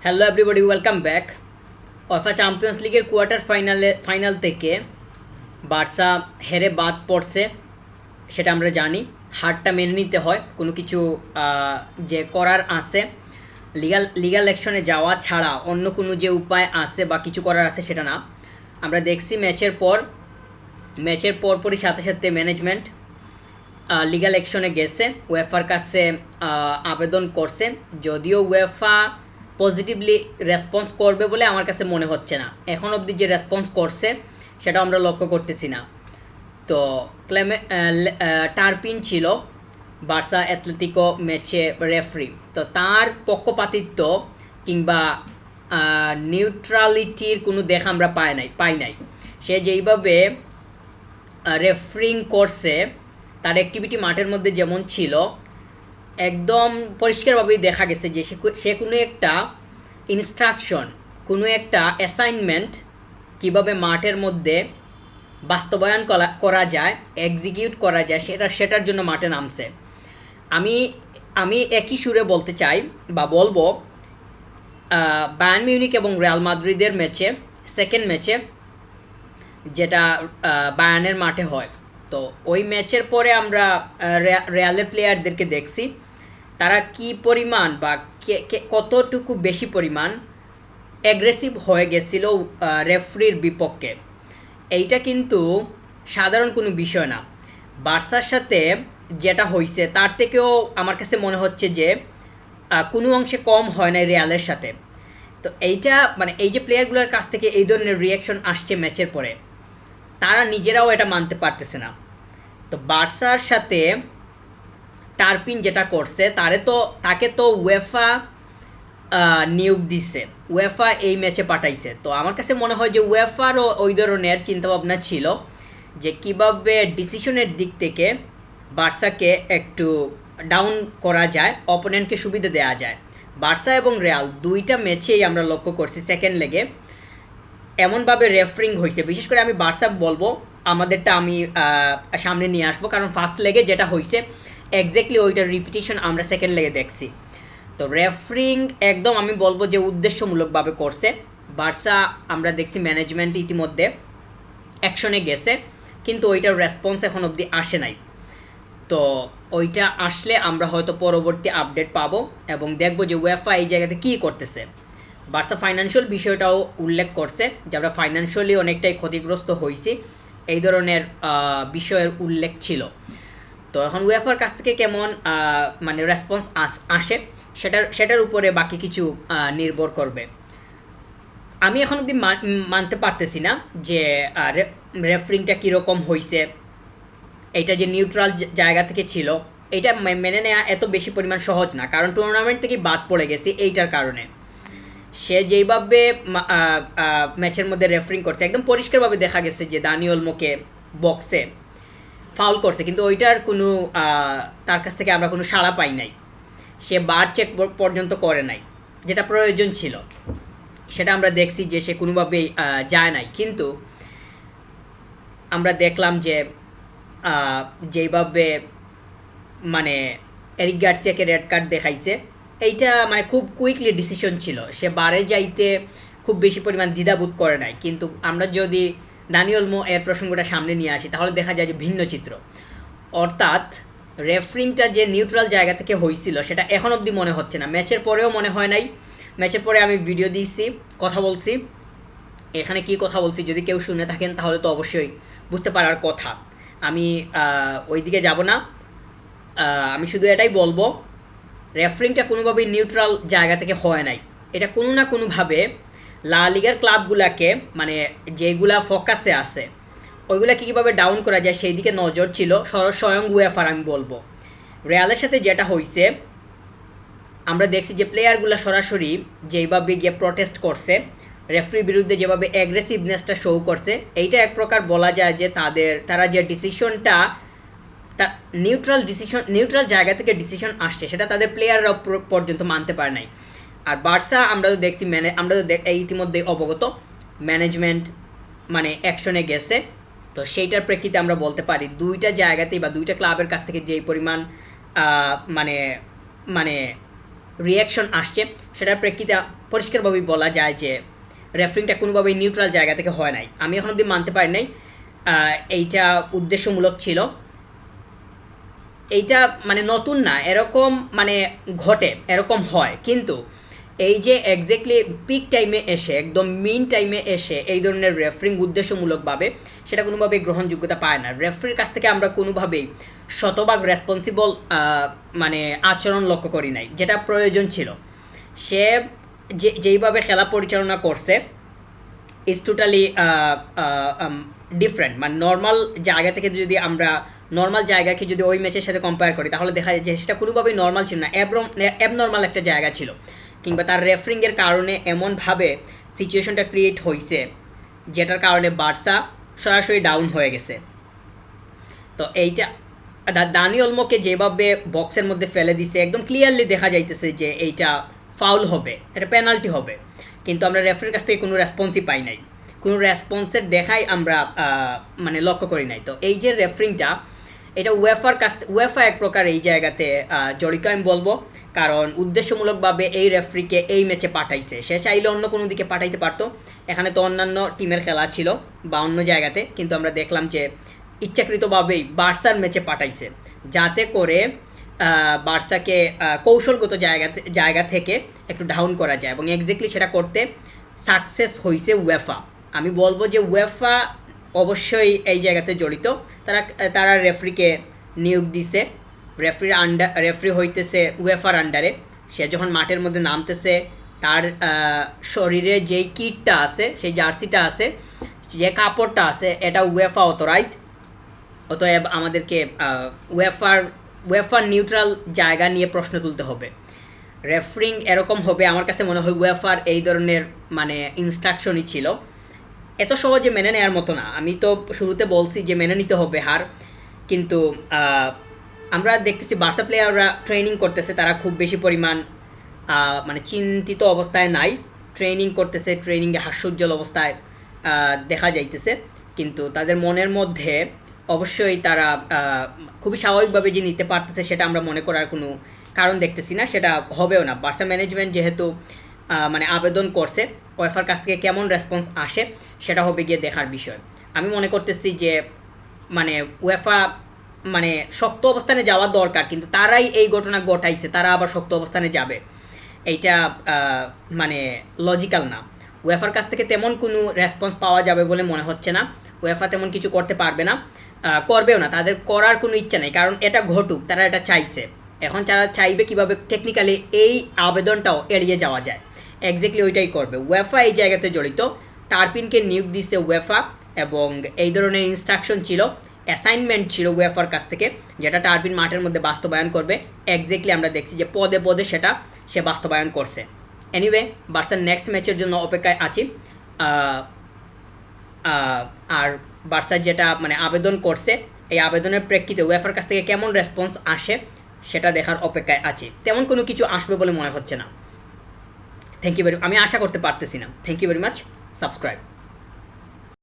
Hello everybody, welcome back. UEFA champions লিগের quarter final থেকে Barca হেরে বাদ পড়ছে, সেটা আমরা জানি। হারটা মেনে নিতে হয়, কোনো কিছু যে করার আছে, লিগাল অ্যাকশনে যাওয়া ছাড়া অন্য কোনো যে উপায় আছে বা কিছু করার আছে সেটা না। আমরা দেখছি ম্যাচের পরপরই সাথে সাথে ম্যানেজমেন্ট লিগাল অ্যাকশনে গেছে, ওয়েফার কাছে আবেদন করছে। যদিও ওয়েফা পজিটিভলি রেসপন্স করবে বলে আমার কাছে মনে হচ্ছে না, এখন অবধি যে রেসপন্স করছে সেটা আমরা লক্ষ্য করতেছি না। তো টার্পিন ছিল বার্সা অ্যাথলেটিকো ম্যাচে রেফারি, তো তার পক্ষপাতিত্ব কিংবা নিউট্রালিটির কোনো দেখা আমরা পাই নাই। সে যেইভাবে রেফারিং করছে, তার অ্যাক্টিভিটি মাঠের মধ্যে যেমন ছিল, একদম পরিষ্কারভাবেই দেখা গেছে যে সে কোনো একটা ইনস্ট্রাকশন, কোনো একটা অ্যাসাইনমেন্ট কীভাবে মাঠের মধ্যে বাস্তবায়ন করা যায়, এক্সিকিউট করা যায়, সেটার জন্য মাঠে নামছে। আমি আমি একই সুরে বলতে চাই বা বলবো, বায়ার্ন মিউনিক এবং রিয়াল মাদ্রিদের ম্যাচে, সেকেন্ড ম্যাচে, যেটা বায়ার্নের মাঠে হয়, তো ওই ম্যাচের পরে আমরা রিয়ালের প্লেয়ারদেরকে দেখছি তারা কি পরিমাণ বা কতটুকু বেশি পরিমাণ অ্যাগ্রেসিভ হয়ে গেছিল রেফারির বিপক্ষে। এইটা কিন্তু সাধারণ কোনো বিষয় না। বার্সার সাথে যেটা হয়েছে তার থেকেও আমার কাছে মনে হচ্ছে যে কোনো অংশে কম হয় না রিয়ালের সাথে। তো এইটা মানে এই যে প্লেয়ারগুলোর কাছ থেকে এই ধরনের রিয়াকশন আসছে ম্যাচের পরে, তারা নিজেরাও এটা মানতে পারতেছে না। তো বার্সার সাথে টার্পিন যেটা করছে, তাকে তো ওয়েফা নিয়োগ দিছে, ওয়েফা এই ম্যাচে পাঠাইছে। তো আমার কাছে মনে হয় যে ওয়েফারও ওই ধরনের চিন্তাভাবনা ছিল যে কীভাবে ডিসিশনের দিক থেকে বার্সাকে একটু ডাউন করা যায়, অপোনেন্টকে সুবিধা দেওয়া যায়। বার্সা এবং রিয়াল দুইটা ম্যাচেই আমরা লক্ষ্য করছি সেকেন্ড লেগে এমনভাবে রেফারিং হয়েছে। বিশেষ করে আমি বার্সা বলবো, আমাদেরটা আমি সামনে নিয়ে আসবো, কারণ ফার্স্ট লেগে যেটা হয়েছে এক্স্যাক্টলি ওইটার রিপিটিশন আমরা সেকেন্ড লেগে দেখছি। তো রেফারিং একদম আমি বলবো যে উদ্দেশ্যমূলকভাবে করছে বার্সা। আমরা দেখছি ম্যানেজমেন্ট ইতিমধ্যে অ্যাকশনে গেছে, কিন্তু ওইটার রেসপন্স এখন অবধি আসে নাই। তো ওইটা আসলে আমরা হয়তো পরবর্তী আপডেট পাবো এবং দেখবো যে ওয়েফা এই জায়গাতে কী করতেছে। বার্সা ফাইন্যান্সিয়াল বিষয়টাও উল্লেখ করছে যে আমরা ফাইন্যান্সিয়ালি অনেকটাই ক্ষতিগ্রস্ত হয়েছি, এই ধরনের বিষয়ের উল্লেখ ছিল। তো এখন ওয়েফার কাছ থেকে কেমন মানে রেসপন্স আসে সেটার উপরে বাকি কিছু নির্ভর করবে। আমি এখন অবধি মানতে পারতেছি না যে রেফারিংটা কীরকম হয়েছে। এইটা যে নিউট্রাল জায়গা থেকে ছিল, এটা মেনে নেওয়া এত বেশি পরিমাণ সহজ না, কারণ টুর্নামেন্ট থেকে বাদ পড়ে গেছে এইটার কারণে। সে যেইভাবে ম্যাচের মধ্যে রেফারিং করছে, একদম পরিষ্কারভাবে দেখা গেছে যে দানি ওলমোকে বক্সে ফাউল করছে, কিন্তু ওইটার কোনো তার কাছ থেকে আমরা কোনো সাড়া পাই নাই। সে বার চেক পর্যন্ত করে নাই, যেটা প্রয়োজন ছিল। সেটা আমরা দেখছি যে সে কোনোভাবেই যায় নাই। কিন্তু আমরা দেখলাম যে যেইভাবে মানে এরিক গার্সিয়াকে রেড কার্ড দেখাইছে, এইটা মানে খুব কুইকলি ডিসিশন ছিল। সে বারে যাইতে খুব বেশি পরিমাণ দ্বিধাবোধ করে নাই। কিন্তু আমরা যদি দানি ওলমো এর প্রসঙ্গটা সামনে নিয়ে আসি, তাহলে দেখা যায় যে ভিন্ন চিত্র। অর্থাৎ রেফারিংটা যে নিউট্রাল জায়গা থেকে হয়েছিল সেটা এখন অবধি মনে হচ্ছে না, ম্যাচের পরেও মনে হয় নাই। ম্যাচের পরে আমি ভিডিও দিয়েছি, কথা বলছি, এখানে কি কথা বলছি যদি কেউ শুনে থাকেন তাহলে তো অবশ্যই বুঝতে পারার কথা। আমি ওই দিকে যাব না, আমি শুধু এটাই বলবো, রেফারিংটা কোনোভাবেই নিউট্রাল জায়গা থেকে হয় নাই। এটা কোনো না কোনোভাবে লা লিগার ক্লাবগুলোকে, মানে যেগুলা ফোকাসে আছে, ওইগুলাকে কীভাবে ডাউন করা যায় সেই দিকে নজর ছিল স্বয়ং উয়েফার। আমি বলবো রিয়ালের সাথে যেটা হয়েছে, আমরা দেখছি যে প্লেয়ারগুলো সরাসরি যেইভাবে গিয়ে প্রটেস্ট করছে, রেফারির বিরুদ্ধে যেভাবে অ্যাগ্রেসিভনেসটা শো করছে, এইটা এক প্রকার বলা যায় যে তারা যে ডিসিশনটা, তা নিউট্রাল জায়গা থেকে ডিসিশন আসছে, সেটা তাদের প্লেয়াররা পর্যন্ত মানতে পারে নাই। আর বার্সা আমরা তো দেখছি, আমরা তো ইতিমধ্যে অবগত, ম্যানেজমেন্ট মানে অ্যাকশনে গেছে। তো সেইটার প্রেক্ষিতে আমরা বলতে পারি দুইটা জায়গাতেই বা দুইটা ক্লাবের কাছ থেকে যেই পরিমাণ মানে মানে রিয়াকশন আসছে সেটার প্রেক্ষিতে পরিষ্কারভাবেই বলা যায় যে রেফারিংটা কোনোভাবেই নিউট্রাল জায়গা থেকে হয় নাই। আমি এখন অবধি মানতে পারি নাই এইটা উদ্দেশ্যমূলক ছিল। এইটা মানে নতুন না, এরকম মানে ঘটে, এরকম হয়, কিন্তু এই যে এক্স্যাক্টলি পিক টাইমে এসে একদম মিন টাইমে এসে এই ধরনের রেফারিং উদ্দেশ্যমূলকভাবে সেটা কোনোভাবেই গ্রহণযোগ্যতা পায় না। রেফারির কাছ থেকে আমরা কোনোভাবেই শতভাগ রেসপন্সিবল মানে আচরণ লক্ষ্য করি নাই, যেটা প্রয়োজন ছিল। সে যেইভাবে খেলা পরিচালনা করছে ইজ টোটালি ডিফারেন্ট। মানে নর্মাল জায়গা থেকে যদি আমরা নর্মাল জায়গাকে যদি ওই ম্যাচের সাথে কম্পেয়ার করি তাহলে দেখা যায় যে সেটা কোনোভাবেই নর্মাল ছিল না, অ্যাবনর্মাল একটা জায়গা ছিল, কিংবা তার রেফারিংয়ের কারণে এমনভাবে সিচুয়েশনটা ক্রিয়েট হয়েছে যেটার কারণে বার্সা সরাসরি ডাউন হয়ে গেছে। তো এইটা দানি অলমোকে যেভাবে বক্সের মধ্যে ফেলে দিছে একদম ক্লিয়ারলি দেখা যাইতেছে যে এইটা ফাউল হবে, এটা পেনাল্টি হবে, কিন্তু আমরা রেফারির কাছ থেকে কোনো রেসপন্সই পাই নাই, কোনো রেসপন্সের দেখাই আমরা মানে লক্ষ্য করি নাই। তো এই যে রেফারিংটা এটা উয়েফা এক প্রকার এই জায়গাতে জড়িত আমি বলবো, কারণ উদ্দেশ্যমূলকভাবে এই রেফারিকে এই ম্যাচে পাঠাইছে। সে চাইলে অন্য কোনো দিকে পাঠাইতে পারতো, এখানে তো অন্যান্য টিমের খেলা ছিল বা অন্য জায়গাতে, কিন্তু আমরা দেখলাম যে ইচ্ছাকৃতভাবেই বার্সার ম্যাচে পাঠাইছে যাতে করে বার্সাকে কৌশলগত জায়গা থেকে একটু ডাউন করা যায়, এবং এক্স্যাক্টলি সেটা করতে সাকসেস হয়েছে উয়েফা। আমি বলবো যে উয়েফা অবশ্যই এই জায়গাতে জড়িত। তারা রেফারিকে নিয়োগ দিছে, রেফারি হইতেছে উয়েফার আন্ডারে। সে যখন মাঠের মধ্যে নামতেছে তার শরীরে যেই কিটটা আছে, সেই জার্সিটা আছে, যে কাপড়টা আছে, এটা উয়েফা অথরাইজড। অতএব আমাদেরকে উয়েফার নিউট্রাল জায়গা নিয়ে প্রশ্ন তুলতে হবে। রেফারিং এরকম হবে আমার কাছে মনে হয় উয়েফার এই ধরনের মানে ইনস্ট্রাকশনই ছিল, এত সহজে মেনে নেওয়ার মতো না। আমি তো শুরুতে বলছি যে মেনে নিতে হবে হার, কিন্তু আমরা দেখতেছি বার্সা প্লেয়াররা ট্রেনিং করতেছে, তারা খুব বেশি পরিমাণ মানে চিন্তিত অবস্থায় নাই, ট্রেনিং করতেছে, ট্রেনিংয়ে হাস্যোজ্জ্বল অবস্থায় দেখা যাইতেছে, কিন্তু তাদের মনের মধ্যে অবশ্যই তারা খুবই স্বাভাবিকভাবে যে নিতে পারতেছে সেটা আমরা মনে করার কোনো কারণ দেখতেছি না, সেটা হবেও না। বার্সা ম্যানেজমেন্ট যেহেতু মানে আবেদন করছে, ওয়েফার কাছ থেকে কেমন রেসপন্স আসে সেটা হবে গিয়ে দেখার বিষয়। আমি মনে করতেছি যে মানে উয়েফা মানে শক্ত অবস্থানে যাওয়া দরকার, কিন্তু তারাই এই ঘটনা ঘটাইছে, তারা আবার শক্ত অবস্থানে যাবে, এইটা মানে লজিক্যাল না। উয়েফার কাছ থেকে তেমন কোনো রেসপন্স পাওয়া যাবে বলে মনে হচ্ছে না, উয়েফা তেমন কিছু করতে পারবে না, করবেও না, তাদের করার কোনো ইচ্ছা নেই, কারণ এটা ঘটুক, তারা এটা চাইছে। এখন তারা চাইবে কিভাবে টেকনিক্যালি এই আবেদনটাও এড়িয়ে যাওয়া যায়, এক্স্যাক্টলি ওইটাই করবে। উয়েফা এই জায়গাতে জড়িত, টার্পিনকে নিয়োগ দিছে উয়েফা, এবং এই ধরনের ইনস্ট্রাকশন ছিল, অ্যাসাইনমেন্ট ছিল উয়েফার কাছ থেকে, যেটা টার্পিন মাঠের মধ্যে বাস্তবায়ন করবে। এক্স্যাক্টলি আমরা দেখছি যে পদে পদে সেটা সে বাস্তবায়ন করছে। এনিওয়ে, বার্সার নেক্সট ম্যাচের জন্য অপেক্ষায় আছি, আর বার্সার যেটা মানে আবেদন করছে এই আবেদনের প্রেক্ষিতে উয়েফার কাছ থেকে কেমন রেসপন্স আসে সেটা দেখার অপেক্ষায় আছি। তেমন কোনো কিছু আসবে বলে মনে হচ্ছে না। থ্যাংক ইউ ভেরি, আমি আশা করতে পারতেছি না। Thank you very much, subscribe.